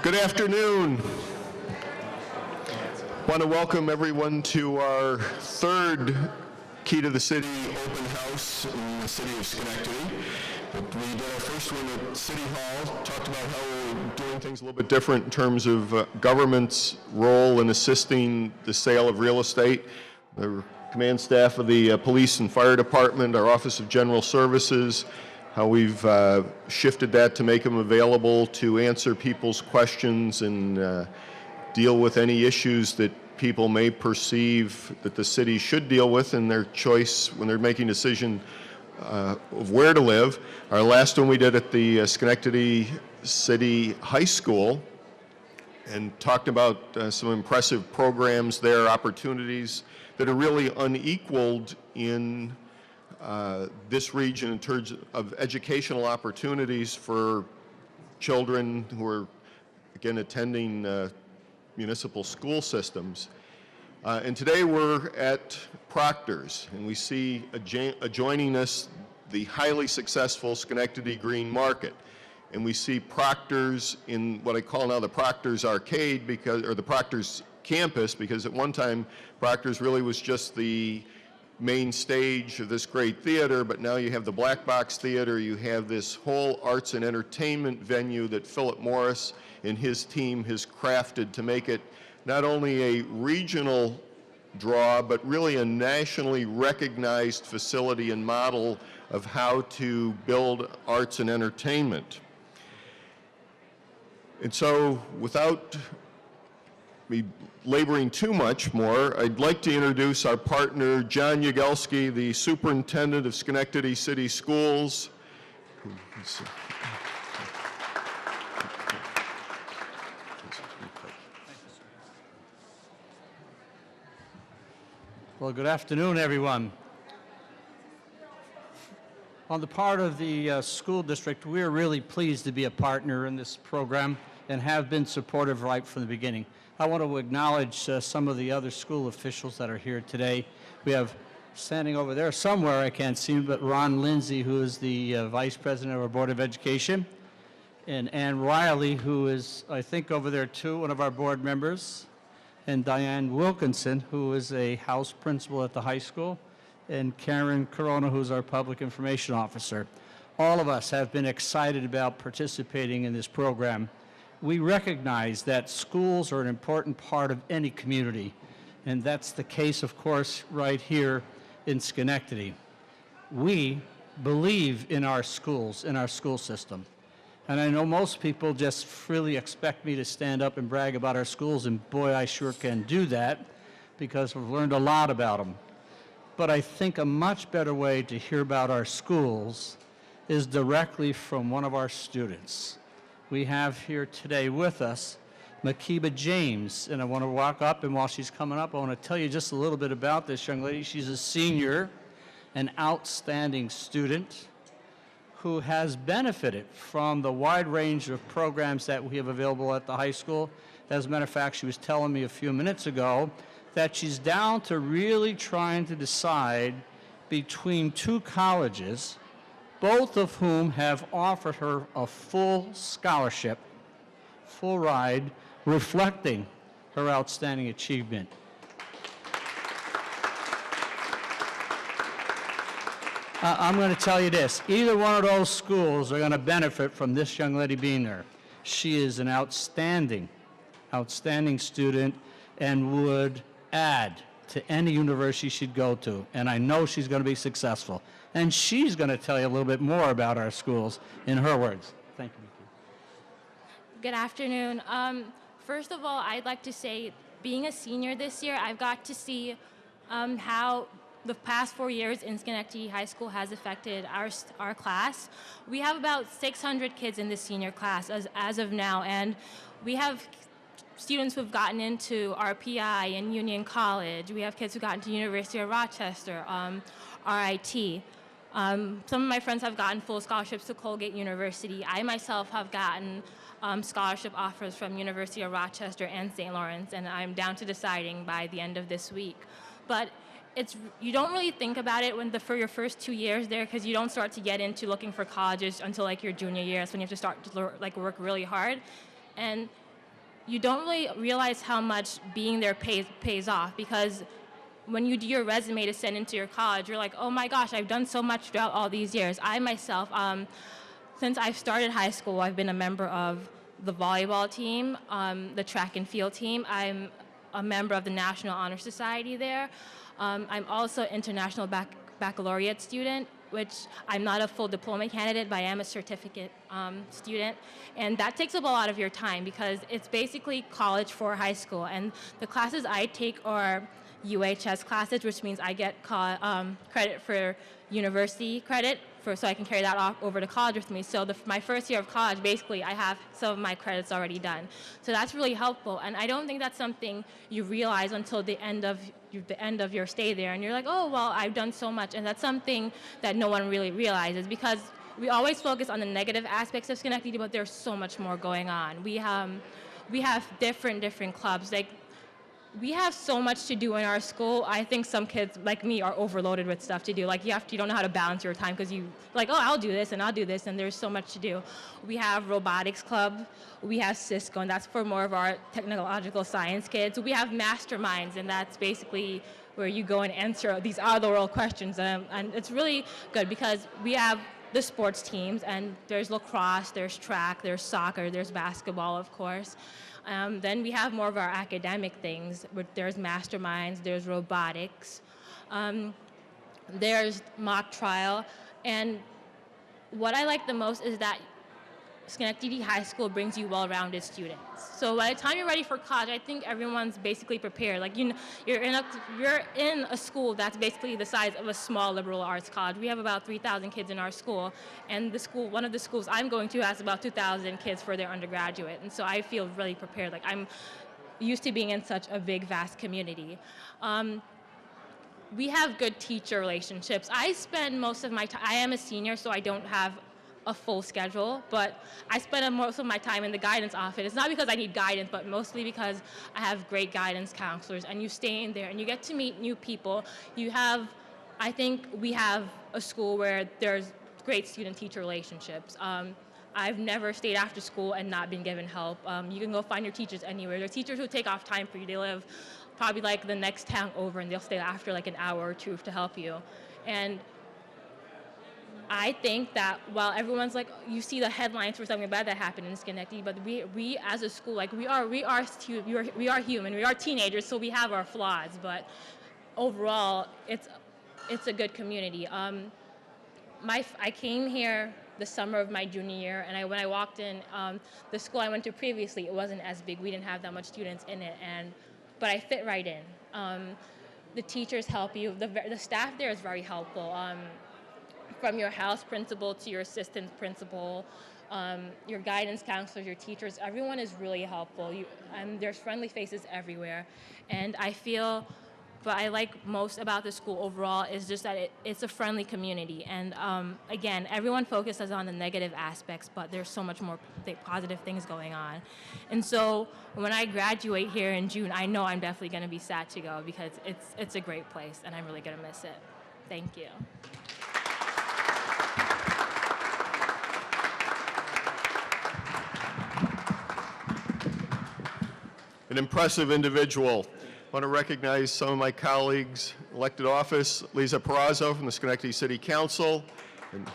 Good afternoon. I want to welcome everyone to our third Key to the City open house in the city of Schenectady. We did our first one at City Hall, talked about how we're doing things a little bit different in terms of government's role in assisting the sale of real estate. The command staff of the police and fire department, our Office of General Services, how we've shifted that to make them available to answer people's questions and deal with any issues that people may perceive that the city should deal with in their choice when they're making a decision of where to live. Our last one we did at the Schenectady City High School and talked about some impressive programs there, opportunities that are really unequaled in this region in terms of educational opportunities for children who are, again, attending municipal school systems. And today we're at Proctor's, and we see adjoining us the highly successful Schenectady Green Market. And we see Proctor's in what I call now the Proctor's Arcade, or the Proctor's Campus, because at one time Proctor's really was just the main stage of this great theater, but now you have the Black Box Theater, you have this whole arts and entertainment venue that Philip Morris and his team has crafted to make it not only a regional draw, but really a nationally recognized facility and model of how to build arts and entertainment. And so, without me laboring too much more, I'd like to introduce our partner, John Yagelski, the Superintendent of Schenectady City Schools. Well, good afternoon, everyone. On the part of the school district, we're really pleased to be a partner in this program and have been supportive right from the beginning. I want to acknowledge some of the other school officials that are here today. We have standing over there somewhere, I can't see him, but Ron Lindsay, who is the Vice President of our Board of Education, and Ann Riley, who is, I think, over there too, one of our board members, and Diane Wilkinson, who is a house principal at the high school, and Karen Corona, who's our public information officer. All of us have been excited about participating in this program. We recognize that schools are an important part of any community, and that's the case, of course, right here in Schenectady. We believe in our schools, in our school system. And I know most people just freely expect me to stand up and brag about our schools, and boy, I sure can do that because we've learned a lot about them. But I think a much better way to hear about our schools is directly from one of our students. We have here today with us Makiba James, and I want to walk up, and while she's coming up, I want to tell you just a little bit about this young lady. She's a senior, an outstanding student who has benefited from the wide range of programs that we have available at the high school. As a matter of fact, she was telling me a few minutes ago that she's down to really trying to decide between two colleges, both of whom have offered her a full scholarship, full ride, reflecting her outstanding achievement. I'm going to tell you this, either one of those schools are going to benefit from this young lady being there. She is an outstanding student and would add to any university she'd go to. And I know she's going to be successful. And she's going to tell you a little bit more about our schools in her words. Thank you. Good afternoon. First of all, I'd like to say, being a senior this year, I've got to see how the past 4 years in Schenectady High School has affected our class. We have about 600 kids in the senior class as of now, and we have students who've gotten into RPI and Union College. We have kids who got into University of Rochester, RIT. Some of my friends have gotten full scholarships to Colgate University. I myself have gotten scholarship offers from University of Rochester and St. Lawrence, and I'm down to deciding by the end of this week. But you don't really think about it for your first 2 years there, because you don't start to get into looking for colleges until like your junior year. That's when you have to start to work really hard. And you don't really realize how much being there pays off, because when you do your resume to send into your college, you're like, oh my gosh, I've done so much throughout all these years. I myself, since I've started high school, I've been a member of the volleyball team, the track and field team. I'm a member of the National Honor Society there. I'm also an international baccalaureate student, which I'm not a full diploma candidate, but I am a certificate student. And that takes up a lot of your time because it's basically college for high school. And the classes I take are UHS classes, which means I get credit for university credit, so I can carry that off over to college with me. So my first year of college, basically, I have some of my credits already done. So that's really helpful. And I don't think that's something you realize until the end of your stay there. And you're like, oh, well, I've done so much. And that's something that no one really realizes, because we always focus on the negative aspects of Schenectady, but there's so much more going on. We have different clubs. Like, we have so much to do in our school. I think some kids like me are overloaded with stuff to do. Like, you don't know how to balance your time because you like, oh, I'll do this and I'll do this, and there's so much to do. We have robotics club, we have Cisco, and that's for more of our technological science kids. We have masterminds, and that's basically where you go and answer these out-of-the-world questions. And it's really good because we have the sports teams, and there's lacrosse, there's track, there's soccer, there's basketball, of course. Then we have more of our academic things. There's masterminds, there's robotics, there's mock trial. And what I like the most is that Schenectady High School brings you well-rounded students. So by the time you're ready for college, I think everyone's basically prepared. Like, you're in a school that's basically the size of a small liberal arts college. We have about 3,000 kids in our school, and one of the schools I'm going to has about 2,000 kids for their undergraduate. And so I feel really prepared. Like, I'm used to being in such a big, vast community. We have good teacher relationships. I spend most of my time, I am a senior, so I don't have a full schedule, but I spend most of my time in the guidance office. It's not because I need guidance, but mostly because I have great guidance counselors, and you stay in there and you get to meet new people. I think we have a school where there's great student-teacher relationships. I've never stayed after school and not been given help. You can go find your teachers anywhere. There are teachers who take off time for you. They live probably like the next town over, and they'll stay after like an hour or two to help you. And I think that while everyone's like, you see the headlines for something bad that happened in Schenectady, but we as a school, like, we are human, we are teenagers, so we have our flaws, but overall, it's a good community. I came here the summer of my junior year, and when I walked in, the school I went to previously, it wasn't as big. We didn't have that much students in it, but I fit right in. The teachers help you. The staff there is very helpful. From your house principal to your assistant principal, your guidance counselors, your teachers, everyone is really helpful. And there's friendly faces everywhere. And I feel what I like most about the school overall is just that it's a friendly community. And again, everyone focuses on the negative aspects, but there's so much more positive things going on. And so when I graduate here in June, I know I'm definitely going to be sad to go, because it's a great place, and I'm really going to miss it. Thank you. An impressive individual. I want to recognize some of my colleagues, elected office, Lisa Perazzo from the Schenectady City Council, and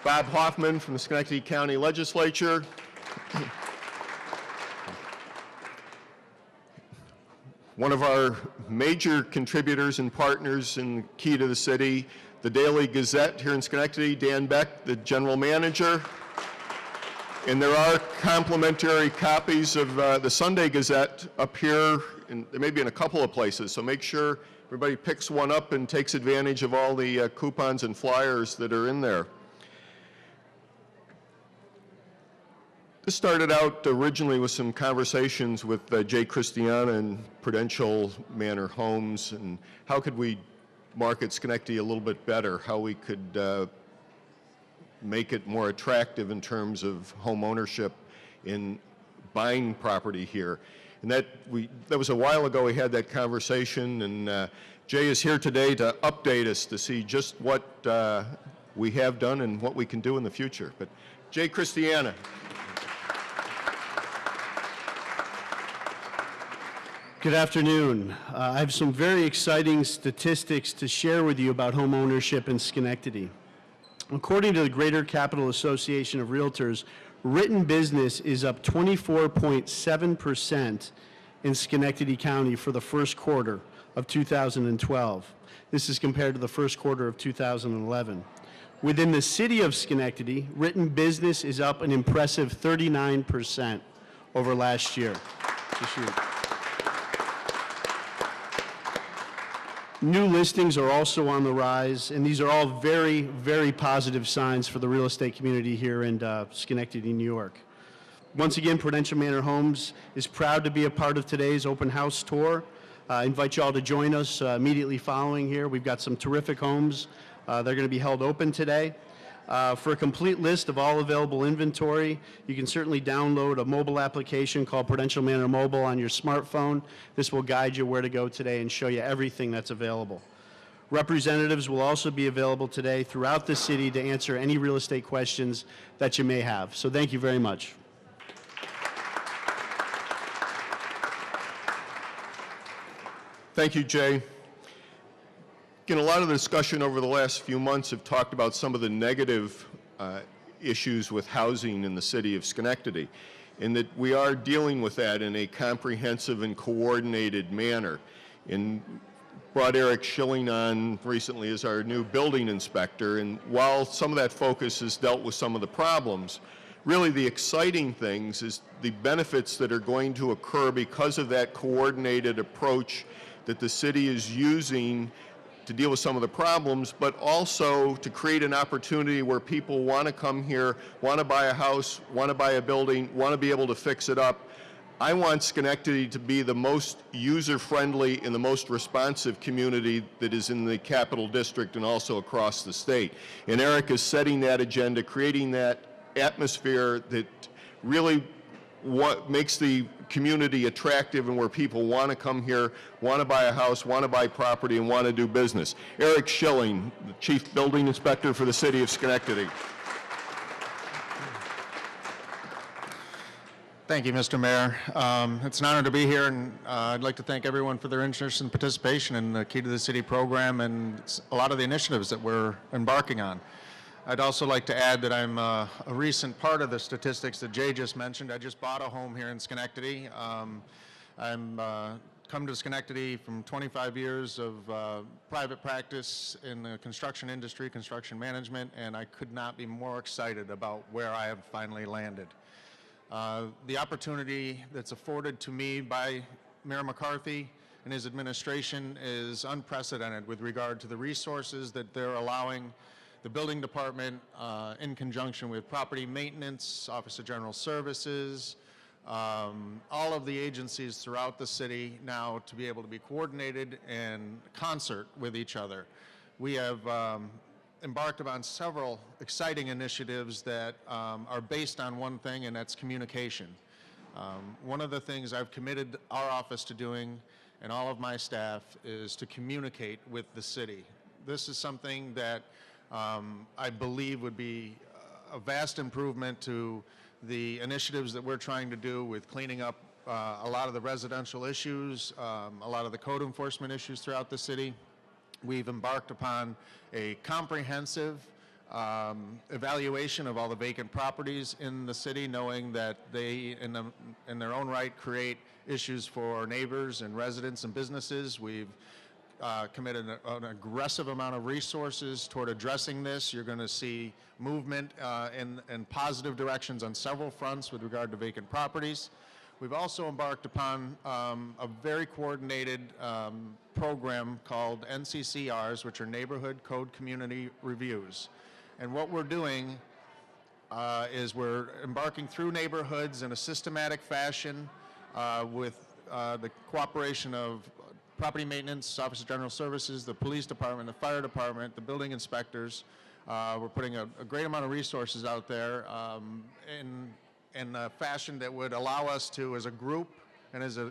Bob Hoffman from the Schenectady County Legislature. One of our major contributors and partners in Key to the City, the Daily Gazette here in Schenectady, Dan Beck, the general manager. And there are complimentary copies of the Sunday Gazette up here, and there may be in a couple of places, so make sure everybody picks one up and takes advantage of all the coupons and flyers that are in there. This started out originally with some conversations with Jay Christiana and Prudential Manor Homes, and how could we market Schenectady a little bit better, how we could make it more attractive in terms of home ownership in buying property here. And that was a while ago we had that conversation, and Jay is here today to update us to see just what we have done and what we can do in the future. But Jay Christiana. Good afternoon. I have some very exciting statistics to share with you about home ownership in Schenectady. According to the Greater Capital Association of Realtors, written business is up 24.7% in Schenectady County for the first quarter of 2012. This is compared to the first quarter of 2011. Within the city of Schenectady, written business is up an impressive 39% over last year. New listings are also on the rise, and these are all very, very positive signs for the real estate community here in Schenectady, New York. Once again, Prudential Manor Homes is proud to be a part of today's open house tour. I invite you all to join us immediately following here. We've got some terrific homes. They're going to be held open today. For a complete list of all available inventory, you can certainly download a mobile application called Prudential Manor Mobile on your smartphone. This will guide you where to go today and show you everything that's available. Representatives will also be available today throughout the city to answer any real estate questions that you may have. So thank you very much. Thank you, Jay. Again, a lot of the discussion over the last few months have talked about some of the negative issues with housing in the city of Schenectady, and that we are dealing with that in a comprehensive and coordinated manner. And brought Eric Schilling on recently as our new building inspector, and while some of that focus has dealt with some of the problems, really the exciting things is the benefits that are going to occur because of that coordinated approach that the city is using to deal with some of the problems, but also to create an opportunity where people want to come here, want to buy a house, want to buy a building, want to be able to fix it up. I want Schenectady to be the most user-friendly and the most responsive community that is in the Capital District and also across the state. And Eric is setting that agenda, creating that atmosphere that really what makes the community attractive and where people want to come here, want to buy a house, want to buy property, and want to do business. Eric Schilling, the Chief Building Inspector for the City of Schenectady. Thank you, Mr. Mayor. It's an honor to be here, and I'd like to thank everyone for their interest and participation in the Key to the City program and a lot of the initiatives that we're embarking on. I'd also like to add that I'm a recent part of the statistics that Jay just mentioned. I just bought a home here in Schenectady. I'm come to Schenectady from 25 years of private practice in the construction industry, construction management, and I could not be more excited about where I have finally landed. The opportunity that's afforded to me by Mayor McCarthy and his administration is unprecedented with regard to the resources that they're allowing the building department, in conjunction with property maintenance, Office of General Services, all of the agencies throughout the city now to be able to be coordinated and concert with each other. We have embarked upon several exciting initiatives that are based on one thing, and that's communication. One of the things I've committed our office to doing and all of my staff is to communicate with the city. This is something that I believe would be a vast improvement to the initiatives that we're trying to do with cleaning up a lot of the residential issues, a lot of the code enforcement issues throughout the city. We've embarked upon a comprehensive evaluation of all the vacant properties in the city, knowing that they, in their own right, create issues for neighbors and residents and businesses. We've committed an aggressive amount of resources toward addressing this. You're going to see movement in positive directions on several fronts with regard to vacant properties. We've also embarked upon a very coordinated program called NCCRs, which are Neighborhood Code Community Reviews. And what we're doing is we're embarking through neighborhoods in a systematic fashion with the cooperation of property maintenance, Office of General Services, the police department, the fire department, the building inspectors. We're putting a great amount of resources out there in a fashion that would allow us to, as a group and as a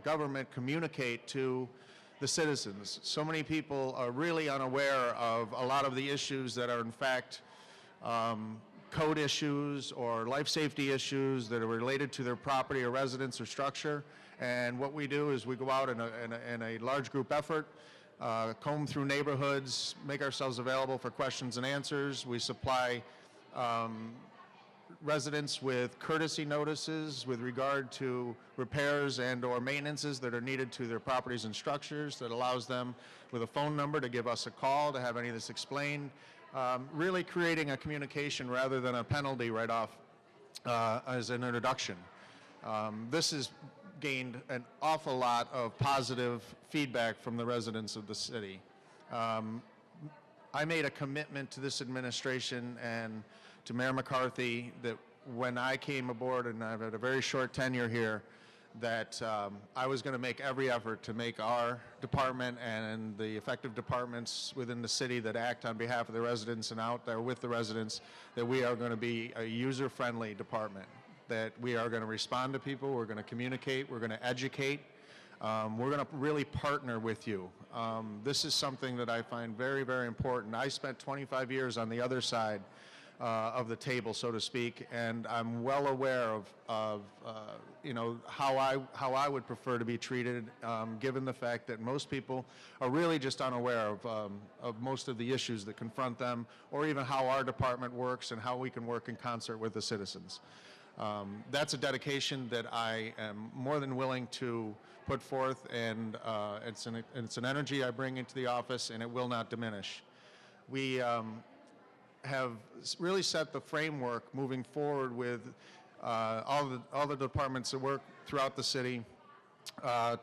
government, communicate to the citizens. So many people are really unaware of a lot of the issues that are in fact code issues or life safety issues that are related to their property or residence or structure. And what we do is we go out in a large group effort, comb through neighborhoods, make ourselves available for questions and answers. We supply residents with courtesy notices with regard to repairs and or maintenances that are needed to their properties and structures, that allows them with a phone number to give us a call to have any of this explained, really creating a communication rather than a penalty right off as an introduction. This has gained an awful lot of positive feedback from the residents of the city. I made a commitment to this administration and to Mayor McCarthy that when I came aboard, and I've had a very short tenure here, that I was going to make every effort to make our department and the effective departments within the city that act on behalf of the residents and out there with the residents, that we are going to be a user-friendly department, that we are going to respond to people, we're going to communicate, we're going to educate, we're going to really partner with you. This is something that I find very, very important. I spent 25 years on the other side of the table, so to speak, and I'm well aware of you know, how I would prefer to be treated, given the fact that most people are really just unaware of most of the issues that confront them, or even how our department works and how we can work in concert with the citizens. That's a dedication that I am more than willing to put forth, and it's an energy I bring into the office, and it will not diminish. We have really set the framework moving forward with all the departments that work throughout the city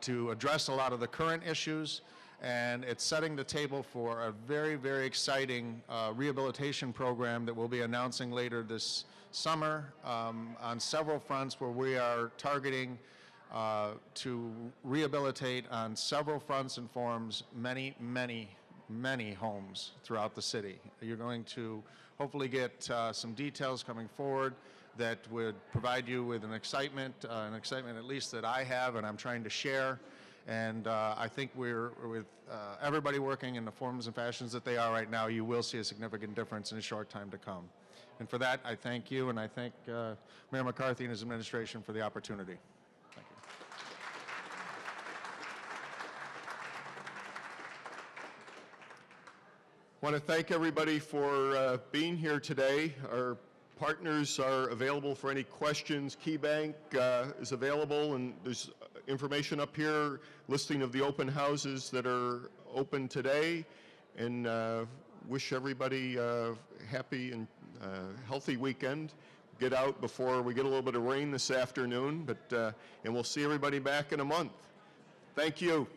to address a lot of the current issues, and it's setting the table for a very, very exciting rehabilitation program that we'll be announcing later this summer on several fronts, where we are targeting to rehabilitate on several fronts and forms many homes throughout the city. You're going to hopefully get some details coming forward that would provide you with an excitement at least that I have and I'm trying to share. And I think with everybody working in the forms and fashions that they are right now, you will see a significant difference in a short time to come. And for that, I thank you, and I thank Mayor McCarthy and his administration for the opportunity. Thank you. I want to thank everybody for being here today. Our partners are available for any questions. KeyBank is available, and there's information up here, listing of the open houses that are open today, and wish everybody a happy and healthy weekend. Get out before we get a little bit of rain this afternoon, but and we'll see everybody back in a month. Thank you.